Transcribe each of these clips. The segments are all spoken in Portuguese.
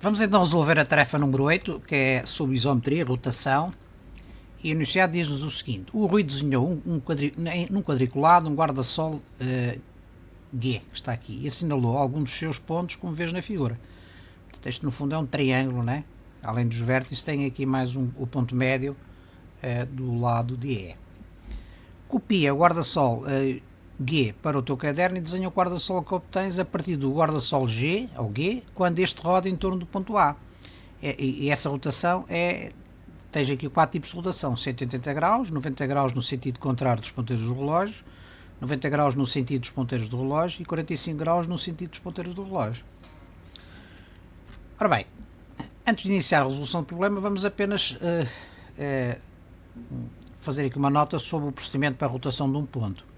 Vamos então resolver a tarefa número 8, que é sobre isometria, rotação. E o enunciado diz-nos o seguinte: o Rui desenhou num quadriculado um guarda-sol G, que está aqui, e assinalou alguns dos seus pontos, como vês na figura. Portanto, este no fundo é um triângulo, né? Além dos vértices, tem aqui mais o ponto médio do lado de E. Copia o guarda-sol G para o teu caderno e desenha o guarda-sol que obtens a partir do guarda-sol G, ou G, quando este roda em torno do ponto A. E essa rotação tens aqui 4 tipos de rotação: 180 graus, 90 graus no sentido contrário dos ponteiros do relógio, 90 graus no sentido dos ponteiros do relógio e 45 graus no sentido dos ponteiros do relógio. Ora bem, antes de iniciar a resolução do problema, vamos apenas fazer aqui uma nota sobre o procedimento para a rotação de um ponto.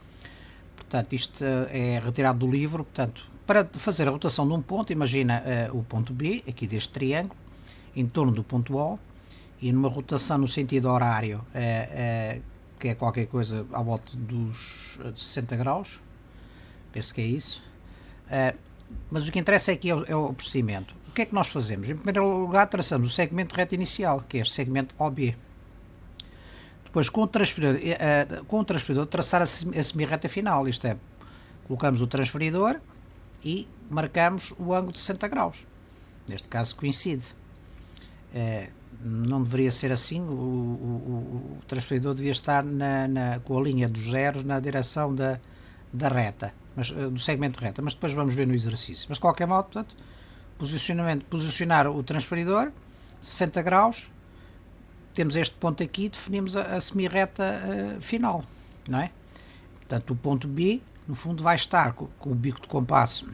Portanto, isto é retirado do livro. Portanto, para fazer a rotação de um ponto, imagina o ponto B, aqui deste triângulo, em torno do ponto O, e numa rotação no sentido horário, que é qualquer coisa à volta dos 60 graus, penso que é isso. Mas o que interessa aqui é o procedimento. O que é que nós fazemos? Em primeiro lugar, traçamos o segmento reto inicial, que é este segmento OB. Depois, com o transferidor, traçar a semirreta final, isto é, colocamos o transferidor e marcamos o ângulo de 60 graus. Neste caso coincide. Não deveria ser assim, o transferidor devia estar com a linha dos zeros na direção da reta, do segmento reta, mas depois vamos ver no exercício. Mas de qualquer modo, portanto, posicionar o transferidor, 60 graus, temos este ponto aqui, definimos a semirreta final, não é? Portanto, o ponto B, no fundo, vai estar com o bico de compasso,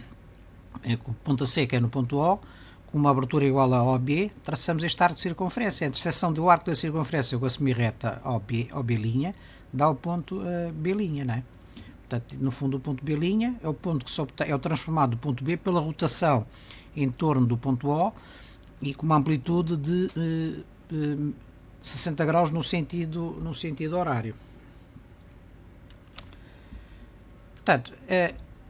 com o ponto C, que é no ponto O, com uma abertura igual a OB, traçamos este arco de circunferência. A interseção do arco da circunferência com a semirreta OB', dá o ponto B', não é? Portanto, no fundo, o ponto B' é o ponto que é o transformado do ponto B pela rotação em torno do ponto O e com uma amplitude de 60 graus no sentido horário. Portanto,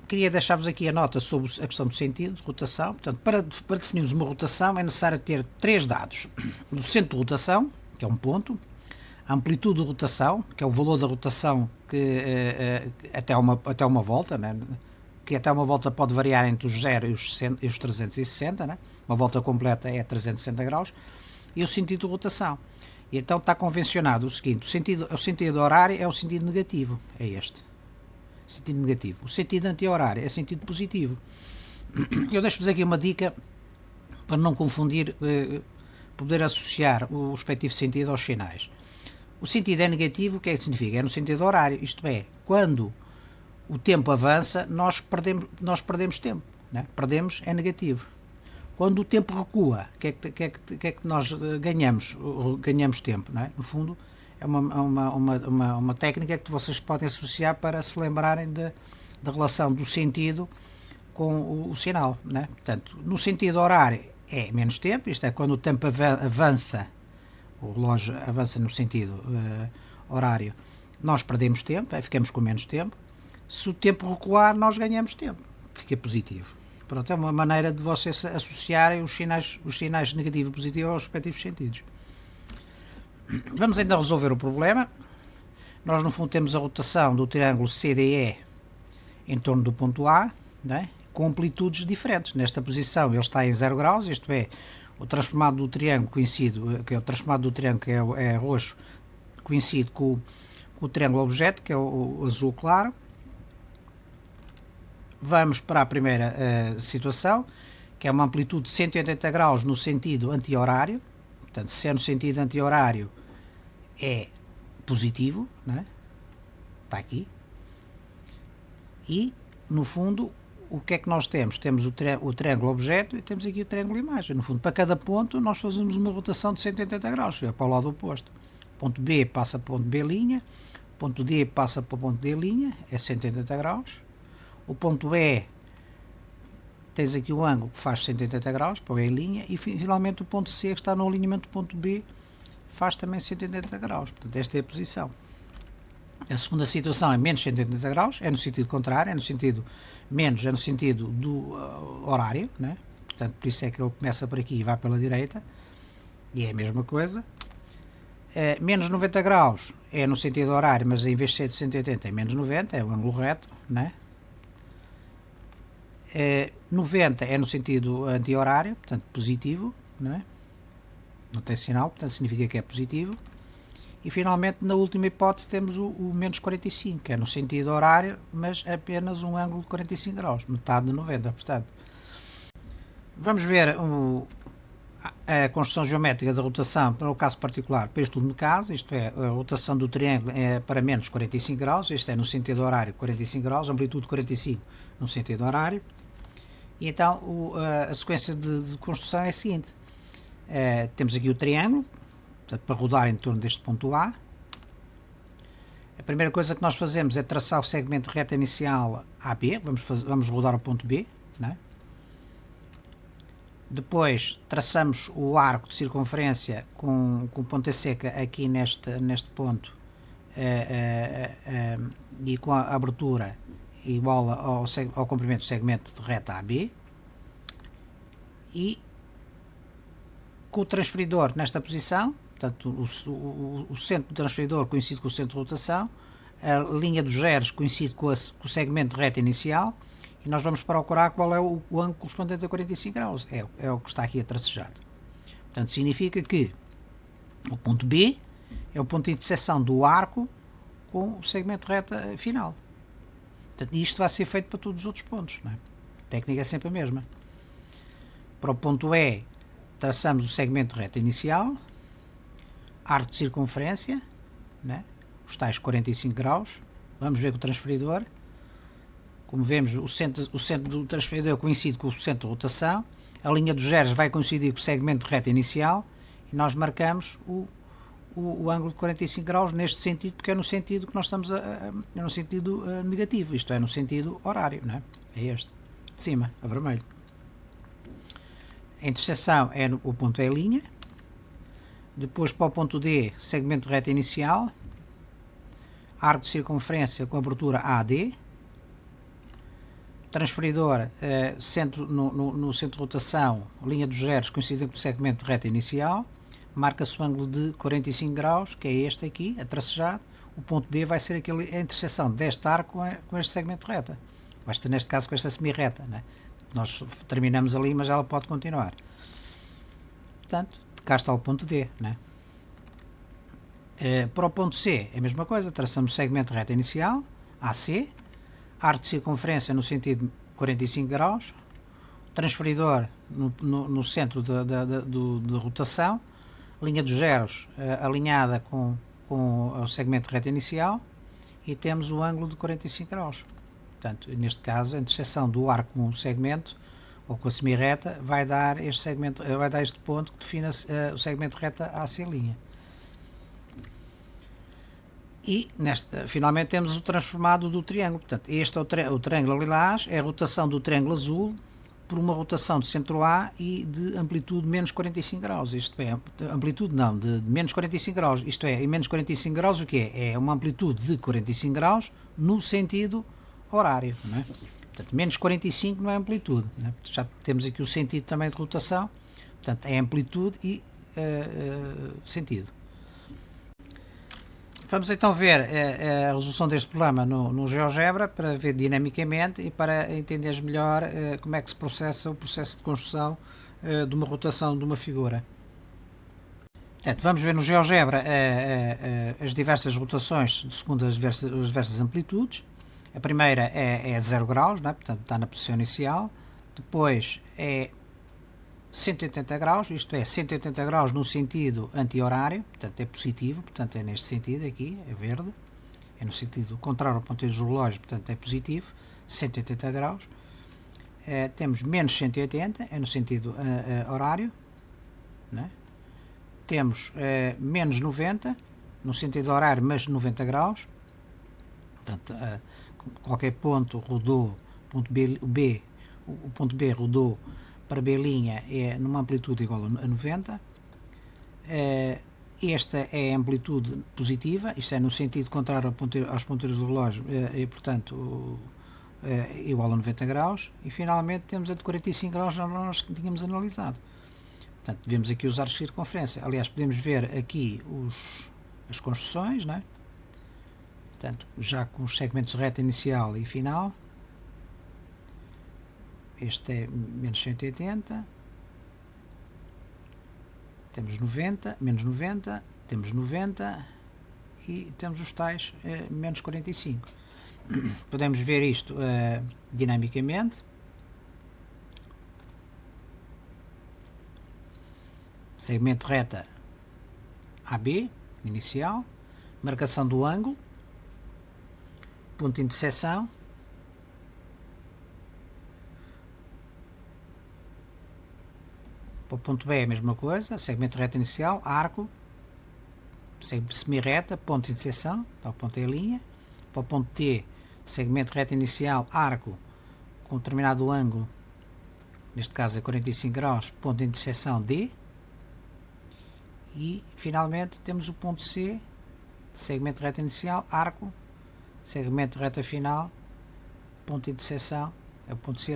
queria deixar-vos aqui a nota sobre a questão do sentido de rotação. Portanto, para definirmos uma rotação é necessário ter 3 dados: do centro de rotação, que é um ponto, a amplitude de rotação, que é o valor da rotação que até uma volta, né? Que até uma volta pode variar entre os 0 e os 360, né? Uma volta completa é 360 graus, e o sentido de rotação. E então está convencionado o seguinte: o sentido horário é o sentido negativo, é este. Sentido negativo. O sentido anti-horário é sentido positivo. Eu deixo-vos aqui uma dica para não confundir, poder associar o respectivo sentido aos sinais. O sentido é negativo, o que é que significa? É no sentido horário, isto é, quando o tempo avança, nós perdemos tempo, né? Perdemos é negativo. Quando o tempo recua, o que é que nós ganhamos? Ganhamos tempo, não é? No fundo, é uma técnica que vocês podem associar para se lembrarem da relação do sentido com o sinal, né? Portanto, no sentido horário é menos tempo, isto é, quando o tempo avança, o relógio avança no sentido horário, nós perdemos tempo, ficamos com menos tempo. Se o tempo recuar, nós ganhamos tempo, fica positivo. Pronto, é uma maneira de vocês associarem os sinais negativo e positivo aos respectivos sentidos. Vamos então resolver o problema. Nós no fundo temos a rotação do triângulo CDE em torno do ponto A, né, com amplitudes diferentes. Nesta posição ele está em 0 graus, isto é, o transformado do triângulo coincide, que é o transformado do triângulo que é roxo, coincide com o triângulo objeto, que é o azul claro. Vamos para a primeira situação, que é uma amplitude de 180 graus no sentido anti-horário. Portanto, se é no sentido anti-horário, é positivo, né? Está aqui. E, no fundo, o que é que nós temos? Temos o triângulo objeto e temos aqui o triângulo imagem. No fundo, para cada ponto, nós fazemos uma rotação de 180 graus, é para o lado oposto. Ponto B passa para o ponto B', ponto D passa para o ponto D', é 180 graus. O ponto E, tens aqui o ângulo que faz 180 graus, para o E', e finalmente o ponto C, que está no alinhamento do ponto B, faz também 180 graus. Portanto, esta é a posição. A segunda situação é menos 180 graus, é no sentido contrário, é no sentido menos, é no sentido do horário, né? portanto, por isso é que ele começa por aqui e vai pela direita, e é a mesma coisa. Menos 90 graus é no sentido horário, mas em vez de ser de 180 é menos 90, é o ângulo reto, né? 90 é no sentido anti-horário, portanto positivo, né? Não tem sinal, portanto significa que é positivo. E finalmente, na última hipótese, temos o menos 45, que é no sentido horário, mas apenas um ângulo de 45 graus, metade de 90, portanto. Vamos ver a construção geométrica da rotação para o caso particular, para este último caso, isto é, a rotação do triângulo é para menos 45 graus, isto é no sentido horário 45 graus, amplitude 45 no sentido horário. E então a sequência de construção é a seguinte: temos aqui o triângulo, portanto, para rodar em torno deste ponto A. A primeira coisa que nós fazemos é traçar o segmento reto inicial AB, vamos rodar o ponto B, né? Depois traçamos o arco de circunferência com ponta seca aqui neste ponto e com a abertura igual ao comprimento do segmento de reta AB, e com o transferidor nesta posição, portanto o centro do transferidor coincide com o centro de rotação, a linha dos zeros coincide com o segmento de reta inicial, e nós vamos procurar qual é o ângulo correspondente a 45 graus, é o que está aqui tracejado. Portanto, significa que o ponto B é o ponto de interseção do arco com o segmento de reta final. Portanto, isto vai ser feito para todos os outros pontos, não é? A técnica é sempre a mesma. Para o ponto E, traçamos o segmento de reta inicial, arco de circunferência, né? Os tais 45 graus, vamos ver com o transferidor. Como vemos, o centro do transferidor coincide com o centro de rotação, a linha dos zeros vai coincidir com o segmento de reta inicial, e nós marcamos o ângulo de 45 graus neste sentido, porque é no sentido que nós estamos é no sentido negativo, isto é, no sentido horário, não é? É este, de cima, a vermelho. A interseção é o ponto E', depois para o ponto D, segmento de reta inicial, arco de circunferência com abertura AD, transferidor no centro de rotação, linha dos zeros coincide com o segmento de reta inicial, marca-se o ângulo de 45 graus, que é este aqui, a tracejado. O ponto B vai ser a interseção deste arco com este segmento de reta, vai ser neste caso com esta semi-reta, né? Nós terminamos ali, mas ela pode continuar. Portanto, cá está o ponto D, né? Para o ponto C é a mesma coisa, traçamos o segmento de reta inicial, AC, arco de circunferência no sentido 45 graus, transferidor no centro de rotação, linha dos zeros alinhada com o segmento de reta inicial, e temos o ângulo de 45 graus. Portanto, neste caso, a interseção do arco com o segmento, ou com a semi-reta, vai dar este ponto que define o segmento de reta AC'. E finalmente temos o transformado do triângulo. Portanto, este é o triângulo lilás, é a rotação do triângulo azul por uma rotação de centro A e de amplitude menos 45 graus. Isto é, amplitude não, de menos 45 graus. Isto é, em menos 45 graus o que é? É uma amplitude de 45 graus no sentido horário, não é? Portanto, menos 45 não é amplitude, não é? Já temos aqui o sentido também de rotação, portanto, é amplitude e sentido. Vamos então ver a resolução deste problema no GeoGebra, para ver dinamicamente e para entenderes melhor como é que se processa o processo de construção de uma rotação de uma figura. Portanto, vamos ver no GeoGebra as diversas rotações segundo as diversas amplitudes. A primeira é de 0 graus, não é? Portanto está na posição inicial. Depois é 180 graus, isto é, 180 graus no sentido anti-horário, portanto é positivo, portanto é neste sentido aqui, é verde, é no sentido contrário ao ponteiro do relógio, portanto é positivo, 180 graus. Temos menos 180, é no sentido horário, né? Temos menos 90, no sentido horário, mas 90 graus, portanto qualquer ponto rodou, ponto o ponto B rodou para B' é numa amplitude igual a 90. Esta é a amplitude positiva, isto é no sentido contrário aos ponteiros do relógio, e portanto igual a 90 graus, e finalmente temos a de 45 graus já nós que tínhamos analisado. Portanto, devemos aqui usar a circunferência. Aliás, podemos ver aqui as construções, não é? Portanto, já com os segmentos de reta inicial e final. Este é menos 180, temos 90, menos 90, temos 90 e temos os tais menos 45. Podemos ver isto dinamicamente. Segmento de reta AB, inicial, marcação do ângulo, ponto de interseção, para o ponto B é a mesma coisa, segmento de reta inicial, arco, semi-reta, ponto de interseção, está o ponto E', para o ponto T, segmento de reta inicial, arco, com determinado ângulo, neste caso é 45 graus, ponto de interseção D, e finalmente temos o ponto C, segmento de reta inicial, arco, segmento de reta final, ponto de interseção, é o ponto C',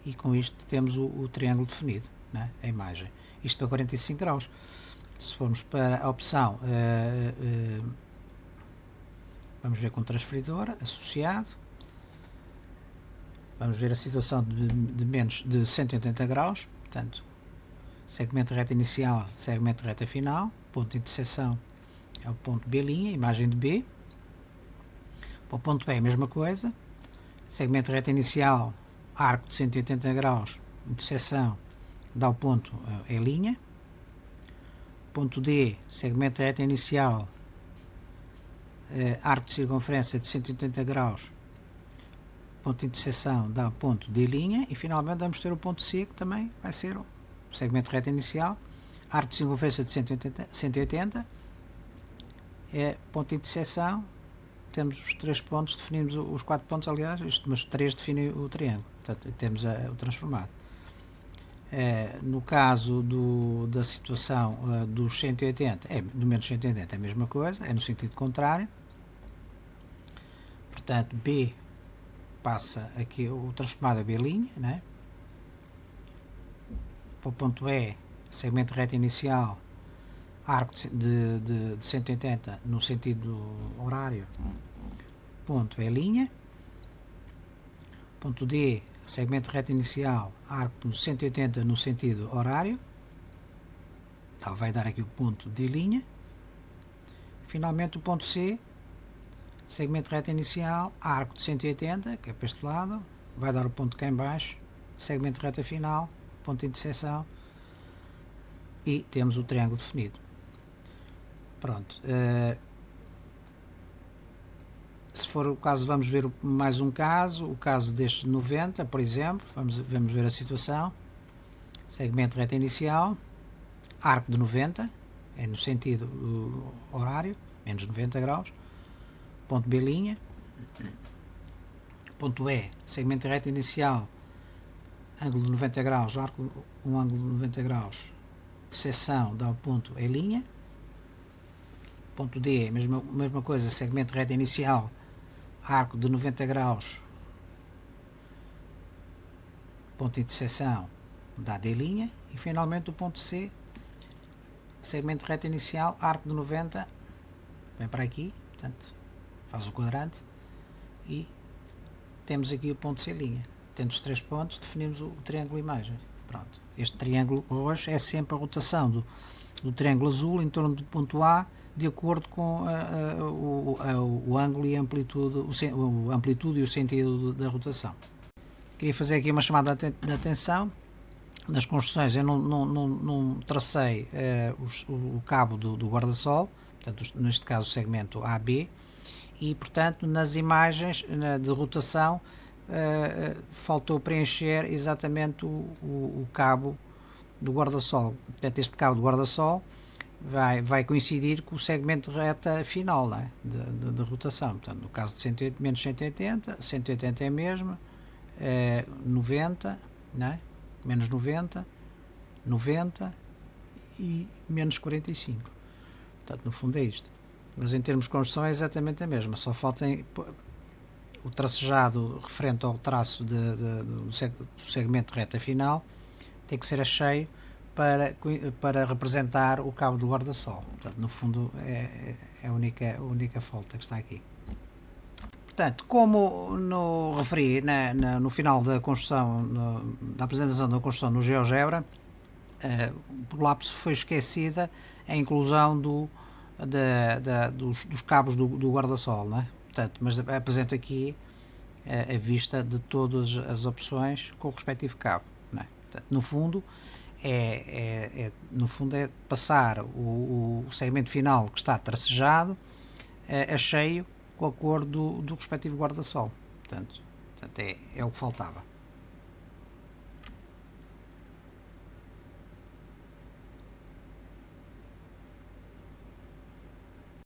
e com isto temos o triângulo definido, né? A imagem. Isto para 45 graus. Se formos para a opção, vamos ver com transferidora, associado, vamos ver a situação de menos de 180 graus, portanto, segmento de reta inicial, segmento de reta final, ponto de interseção é o ponto B', imagem de B. Para o ponto B é a mesma coisa, segmento de reta inicial, arco de 180 graus, interseção dá o ponto E'. Ponto D, segmento de reta inicial, arco de circunferência de 180 graus, ponto de interseção dá o ponto D', e finalmente vamos ter o ponto C, que também vai ser o segmento de reta inicial, arco de circunferência de 180, é ponto de interseção, temos os 3 pontos, definimos os 4 pontos, aliás, mas 3 definem o triângulo, portanto temos o transformado. No caso da situação dos 180, do menos 180 é a mesma coisa, é no sentido contrário, portanto B passa aqui, o transformado é B', né? Para o ponto E, segmento de reta inicial, arco de 180 no sentido horário, ponto E'. Ponto D, segmento de reta inicial, arco de 180 no sentido horário, então vai dar aqui o ponto D'. Finalmente o ponto C, segmento de reta inicial, arco de 180, que é para este lado, vai dar o ponto cá em baixo, segmento de reta final, ponto de interseção, e temos o triângulo definido. Pronto. Se for o caso, vamos ver mais um caso, o caso deste 90, por exemplo, vamos ver a situação, segmento de reta inicial, arco de 90, é no sentido horário, menos 90 graus, ponto B', ponto E, segmento de reta inicial, ângulo de 90 graus, arco, um ângulo de 90 graus, de seção dá o ponto E', ponto D, mesma coisa, segmento de reta inicial, arco de 90 graus, ponto de interseção dá D', e finalmente o ponto C, segmento de reta inicial, arco de 90, vem para aqui, portanto, faz o quadrante, e temos aqui o ponto C'. Tendo os 3 pontos, definimos o triângulo imagem. Pronto. Este triângulo hoje é sempre a rotação do triângulo azul em torno do ponto A, de acordo com o ângulo e a amplitude, a amplitude e o sentido da rotação. Queria fazer aqui uma chamada de atenção. Nas construções eu não tracei o cabo do guarda-sol, portanto, neste caso o segmento AB, e portanto nas imagens de rotação faltou preencher exatamente o cabo do guarda-sol. Portanto, este cabo do guarda-sol vai coincidir com o segmento de reta final, não é? de rotação. Portanto, no caso de 180, menos 180, 180 é a mesma, 90, não é? Menos 90, 90 e menos 45. Portanto, no fundo é isto. Mas em termos de construção é exatamente a mesma, só falta o tracejado referente ao traço do segmento de reta final tem que ser a cheio para representar o cabo do guarda-sol. Portanto, no fundo, é a única falta que está aqui. Portanto, como referi no final da construção, da apresentação da construção no GeoGebra, por lapso foi esquecida a inclusão dos cabos do guarda-sol, não é? Portanto, mas apresento aqui a vista de todas as opções com o respectivo cabo, não é? Portanto, no fundo é passar o segmento final que está tracejado a cheio com a cor do respectivo guarda-sol. Portanto é o que faltava.